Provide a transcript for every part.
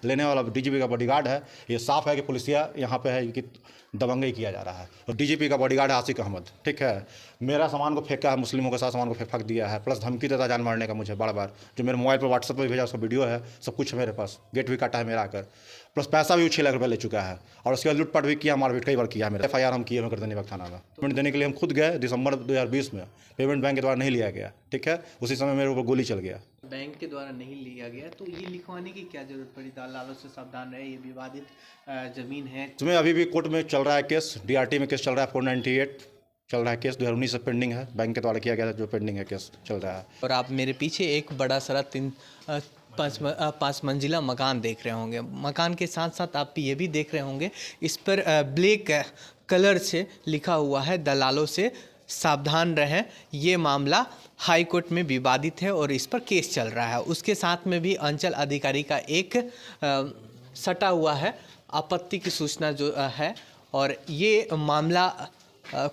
लेने वाला डीजीपी का बॉडीगार्ड है। ये साफ है कि पुलिसिया यहाँ पे है कि दबंगई किया जा रहा है। और डीजीपी का बॉडीगार्ड है आसिक अहमद, ठीक है। मेरा सामान को फेंका है, मुस्लिमों के साथ सामान को फेंक दिया है, प्लस धमकी देता जान मारने का मुझे बार बार। जो मेरे मोबाइल पर व्हाट्सएप पर भेजा उसका वीडियो है, सब कुछ है मेरे पास। गेट भी काटा है मेरा आकर, प्लस पैसा भी 6 लाख रुपये ले चुका है। और उसके बाद लूटपाट भी किया, मारपीट कई बार किया। मेरे FIR हम किए हैं गर्दनी बाग थाना में। पेमेंट देने के लिए हम खुद गए दिसंबर 2020 में, पेमेंट बैंक के द्वारा नहीं लिया गया, ठीक है। उसी समय मेरे ऊपर गोली चल गया। बैंक के द्वारा नहीं लिया गया तो ये लिखवाने की क्या जरूरत पड़ी? दलालों से सावधान रहे, ये विवादित जमीन है। इसमें अभी भी कोर्ट में चल रहा है केस, DRT में केस चल रहा है, 498 चल रहा है केस, 2019 से पेंडिंग है। बैंक के द्वारा किया गया था जो पेंडिंग है केस चल रहा है। और आप मेरे पीछे एक बड़ा सारा 5 मंजिला मकान देख रहे होंगे। मकान के साथ साथ आप ये भी देख रहे होंगे इस पर ब्लैक कलर से लिखा हुआ है दलालों से सावधान रहें। ये मामला हाई कोर्ट में विवादित है और इस पर केस चल रहा है। उसके साथ में भी अंचल अधिकारी का एक सटा हुआ है आपत्ति की सूचना जो है, और ये मामला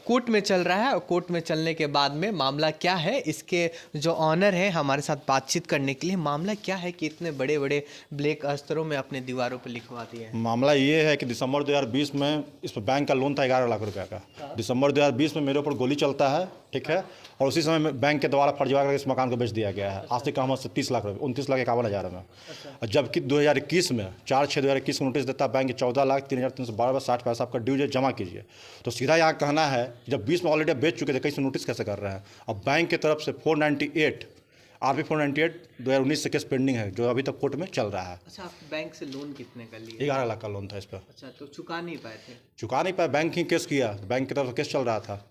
कोर्ट में चल रहा है। और कोर्ट में चलने के बाद में मामला क्या है, इसके जो ऑनर है हमारे साथ बातचीत करने के लिए, मामला क्या है कि इतने बड़े बड़े ब्लैक अस्तरों में अपने दीवारों पर लिखवा दिए हैं। मामला ये है कि दिसंबर 2020 में इस पर बैंक का लोन था 11 लाख रुपए का। दिसंबर 2020 में मेरे ऊपर गोली चलता है, ठीक है। और उसी समय बैंक के द्वारा फर्जीवाड़ा करके इस मकान को बेच दिया गया है। आसिक अहमद से 30 लाख रुपये, 29,51,000 में। और जबकि 2021 में 4/6/2021 को नोटिस देता बैंक 14,03,312.60 आपका ड्यू जमा कीजिए। तो सीधा यहाँ कहना है जब 20 में ऑलरेडी बेच चुके थे, कैसे नोटिस कैसे कर रहे हैं। अब बैंक की तरफ से 498 RP 498 2019 से केस पेंडिंग है जो अभी तक कोर्ट में चल रहा है। अच्छा, आप बैंक से लोन कितने का लिए? 11 लाख का लोन था इस पर। अच्छा, तो चुका नहीं पाए थे? चुका नहीं पाया, बैंक ही केस किया। बैंक की तरफ से केस चल रहा था,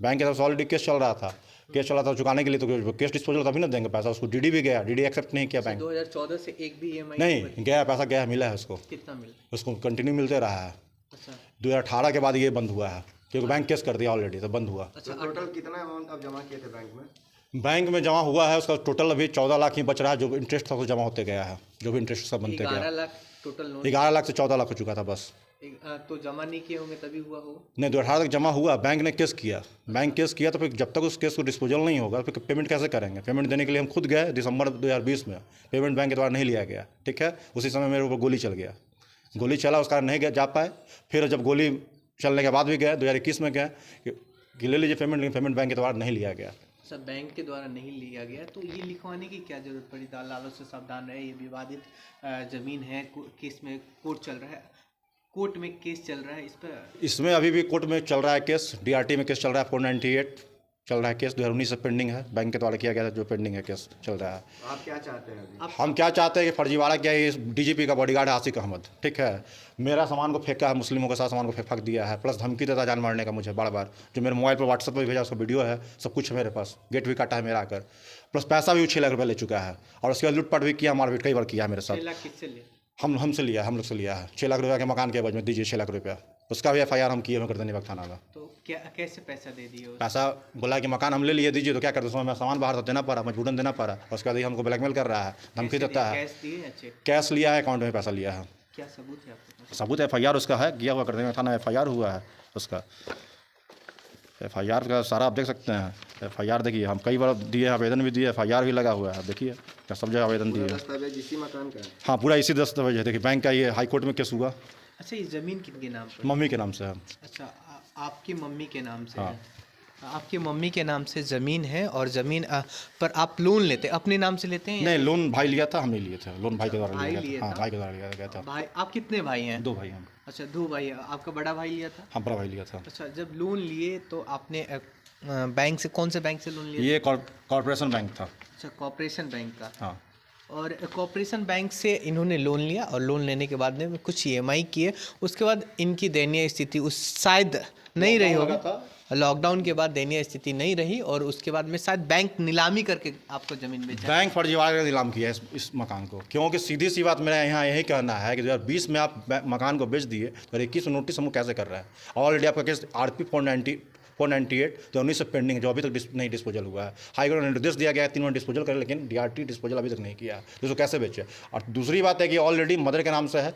बैंक की तरफ से ऑलरेडी केस चल रहा था। केस चला था चुकाने के लिए, तो केस डिस्पोजल तभी ना देंगे पैसा। उसको DD भी गया, DD एक्सेप्ट नहीं किया बैंक। 2014 से एक भी EMI नहीं गया, पैसा गया, मिला है उसको। कितना मिला? उसको कंटिन्यू मिलते रहा है। अच्छा, 2018 के बाद ये बंद हुआ है क्योंकि बैंक केस कर दिया ऑलरेडी, तो बंद हुआ। अच्छा, टोटल कितना अमाउंट अब जमा किए थे बैंक में? बैंक में जमा हुआ है उसका टोटल अभी 14 लाख ही बच रहा है। जो इंटरेस्ट था वो जमा होते गया है, जो भी इंटरेस्ट सब बनते 11 गया। Lakh total loan? 11 लाख से 14 लाख हो चुका था बस। तो जमा नहीं किए होंगे तभी हुआ होगा? नहीं, 2018 तक जमा हुआ, बैंक ने केस किया। बैंक केस किया तो फिर जब तक उस केस को डिस्पोजल नहीं होगा फिर पेमेंट कैसे करेंगे। पेमेंट देने के लिए हम खुद गए दिसंबर 2020 में, पेमेंट बैंक के द्वारा नहीं लिया गया, ठीक है। उसी समय मेरे ऊपर गोली चल गया। गोली चला, उस कारण नहीं जा पाए। फिर जब गोली चलने के बाद भी गए 2021 में गए कि ले लीजिए पेमेंट, लेकिन पेमेंट बैंक के द्वारा नहीं लिया गया। सब बैंक के द्वारा नहीं लिया गया तो ये लिखवाने की क्या जरूरत पड़ी? दलालों से सावधान रहे, ये विवादित जमीन है। केस में कोर्ट चल रहा है, कोर्ट में केस चल रहा है इस पर। इसमें अभी भी कोर्ट में चल रहा है केस, DRT में केस चल रहा है, 498 चल रहा है केस, 2019 से पेंडिंग है। बैंक के द्वारा किया गया था जो पेंडिंग है केस चल रहा है। आप क्या चाहते हैं अभी? हम क्या चाहते हैं कि फर्जीवाड़ा क्या है, ये DGP का बॉडीगार्ड है आसिक अहमद, ठीक है। मेरा सामान को फेंका है, मुस्लिमों के साथ सामान को फेंक दिया है, प्लस धमकी देता जान मारने का मुझे बार बार। जो मेरे मोबाइल पर व्हाट्सएप पर भेजा उसका वीडियो है, सब कुछ है मेरे पास। गेट भी काटा है मेरा आकर, प्लस पैसा भी 6 लाख रुपये ले चुका है। और उसके बाद लूटपाट भी किया, मारपीट कई बार किया मेरे साथ। 6 लाख किससे लिया? हमसे लिया, हम लोग से लिया है। 6 लाख रुपये के मकान के एवज में दीजिए 6 लाख रुपया। उसका भी FIR हम किए हैं गर्दनी बाग थाना में। तो क्या कैसे पैसा दे दिए? पैसा बोला कि मकान हम ले लिए, दीजिए। तो क्या करते, उसमें मैं सामान बाहर देना पड़ा, मजबूरन देना पड़ा। और उसके बाद हमको ब्लैकमेल कर रहा है, धमकी देता है। कैश दिए या चेक? कैश लिया है, अकाउंट में पैसा लिया है। क्या सबूत है आपके पास? सबूत FIR उसका है, किया हुआ गर्दनी बाग थाना FIR हुआ है उसका। FIR का सारा आप देख सकते हैं। FIR देखिए, हम कई बार दिए, आवेदन भी दिए, FIR भी लगा हुआ है। देखिए क्या सब जगह आवेदन दिए। दस्तावेज इसी मकान का है? हाँ, पूरा इसी दस्तावेज है। देखिए बैंक का ये हाई कोर्ट में केस हुआ। अच्छा, ये जमीन किनके नाम पर? मम्मी के नाम से है। अच्छा, आपकी मम्मी के नाम से हाँ। है? आपकी मम्मी के नाम से ज़मीन है और ज़मीन पर आप लोन लेते, अपने नाम से लेते हैं? नहीं, लोन भाई लिया था, हम नहीं लिए थे। लोन भाई के द्वारा भाई लिया लिए था। हाँ, था? भाई के द्वारा लिया गया था। भाई, आप कितने भाई हैं? 2 भाई हम। अच्छा, 2 भाई। आपका बड़ा भाई लिया था? हम बड़ा भाई लिया था। अच्छा, जब लोन लिए तो आपने बैंक से, कौन से बैंक से लोन लिया? ये कॉर्पोरेशन बैंक था। अच्छा, कॉर्पोरेशन बैंक का। हाँ। और कॉर्पोरेशन बैंक से इन्होंने लोन लिया और लोन लेने के बाद में कुछ EMI किए। उसके बाद इनकी दयनीय स्थिति उस शायद नहीं रही होगी, लॉकडाउन के बाद दयनीय स्थिति नहीं रही और उसके बाद में शायद बैंक नीलामी करके आपको ज़मीन बेचा। बैंक फर्जीवाड़ा का नीलाम किया है इस मकान को, क्योंकि सीधी सी बात मेरा यहाँ यही कहना है कि 2020 में आप मकान को बेच दिए तो 21 नोटिस हमको कैसे कर रहा है। ऑलरेडी आपका केस RP 498 तो 19 से पेंडिंग है, जो अभी तक नहीं डिस्पोजल हुआ है। हाई कोर्ट ने निर्देश दिया गया है 3 महीने डिस्पोजल करें, लेकिन DRT डिस्पोजल अभी तक नहीं किया, तो इसको कैसे बेचे। और दूसरी बात है कि ऑलरेडी मदर के नाम से है,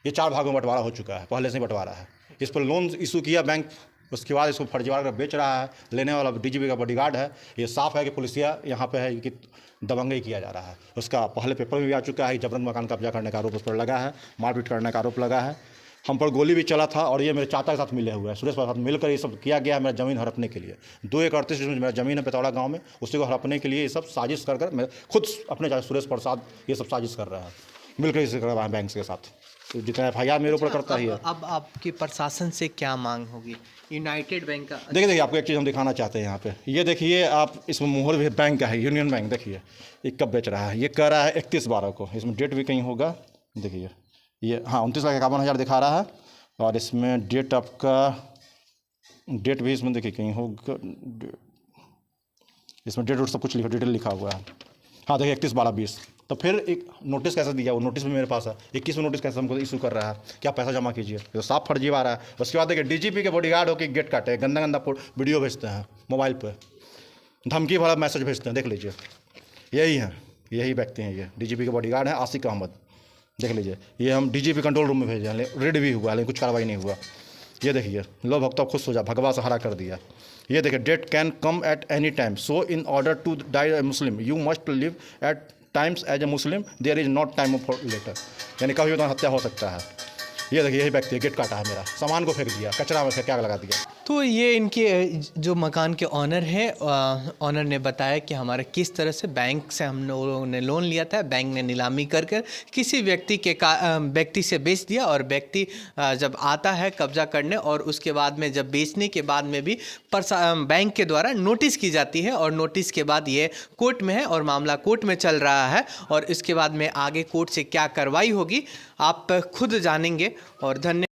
ये 4 भागों में बंटवारा हो चुका है, पहले से ही बंटवारा है। इस पर लोन इशू किया बैंक उसके बाद इसको फर्जीवाड़ा कर बेच रहा है। लेने वाला डीजीपी का बॉडीगार्ड है। ये साफ है कि पुलिसिया यहाँ पे है कि दबंगई किया जा रहा है। उसका पहले पेपर में भी आ चुका है, जबरन मकान कब्जा करने का आरोप उस पर लगा है, मारपीट करने का आरोप लगा है, हम पर गोली भी चला था। और ये मेरे चाचा के साथ मिले हुए हैं, सुरेश के साथ मिलकर ये सब किया गया है मेरा ज़मीन हड़पने के लिए। 2 एकड़ 38 मेरा ज़मीन है पेतौड़ा गांव में, उसी को हड़पने के लिए ये सब साजिश कर मैं खुद अपने चाचा सुरेश प्रसाद ये सब साजिश कर रहा है, मिलकर इसे कर रहा है बैंक के साथ। तो जितना FIR मेरे ऊपर करता ही है। अब आपकी प्रशासन से क्या मांग होगी? यूनाइटेड बैंक का देखिए आपको एक चीज़ हम दिखाना चाहते हैं यहाँ पे। ये देखिए आप, इसमें मोहर भी बैंक का है, यूनियन बैंक। देखिए ये कब बेच रहा है, ये कह रहा है 31/12 को। इसमें डेट भी कहीं होगा, देखिए ये हाँ 29,51,000 दिखा रहा है। और इसमें डेट आपका, डेट भी इसमें देखिए कहीं होगा, इसमें डेट सब कुछ लिखा, डिटेल लिखा हुआ है। हाँ देखिए 31/12/20। तो फिर एक नोटिस कैसे दिया, वो नोटिस भी मेरे पास है। 21 में नोटिस कैसे हमको इशू कर रहा है, क्या पैसा जमा कीजिए, तो साफ फर्जीवाड़ा है। उसके बाद देखिए डीजीपी के बॉडीगार्ड होकर गेट काटे, गंदा गंदा वीडियो भेजते हैं मोबाइल पर, धमकी भरा मैसेज भेजते हैं। देख लीजिए यही है, यही व्यक्ति हैं, ये डीजीपी के बॉडीगार्ड हैं आसिक अहमद। देख लीजिए ये हम डीजीपी कंट्रोल रूम में भेजे हैं, रेड भी हुआ लेकिन कुछ कार्रवाई नहीं हुआ। ये देखिए लो भक्तों खुश हो जा, भगवा सहारा कर दिया। ये देखिए that can come at any time, so in order to die a Muslim you must live at times as a Muslim, there is not time for later. यानी कभी तो हत्या हो सकता है। ये देखिए यही व्यक्ति गेट काटा है मेरा, सामान को फेंक दिया, कचरा में फेंक क्या लगा दिया। तो ये इनके जो मकान के ऑनर हैं, ऑनर ने बताया कि हमारा किस तरह से बैंक से हम लोगों ने लोन लिया था, बैंक ने नीलामी कर किसी व्यक्ति से बेच दिया। और व्यक्ति जब आता है कब्जा करने और उसके बाद में जब बेचने के बाद में भी बैंक के द्वारा नोटिस की जाती है, और नोटिस के बाद ये कोर्ट में है और मामला कोर्ट में चल रहा है। और इसके बाद में आगे कोर्ट से क्या कार्रवाई होगी आप खुद जानेंगे। और धन्यवाद।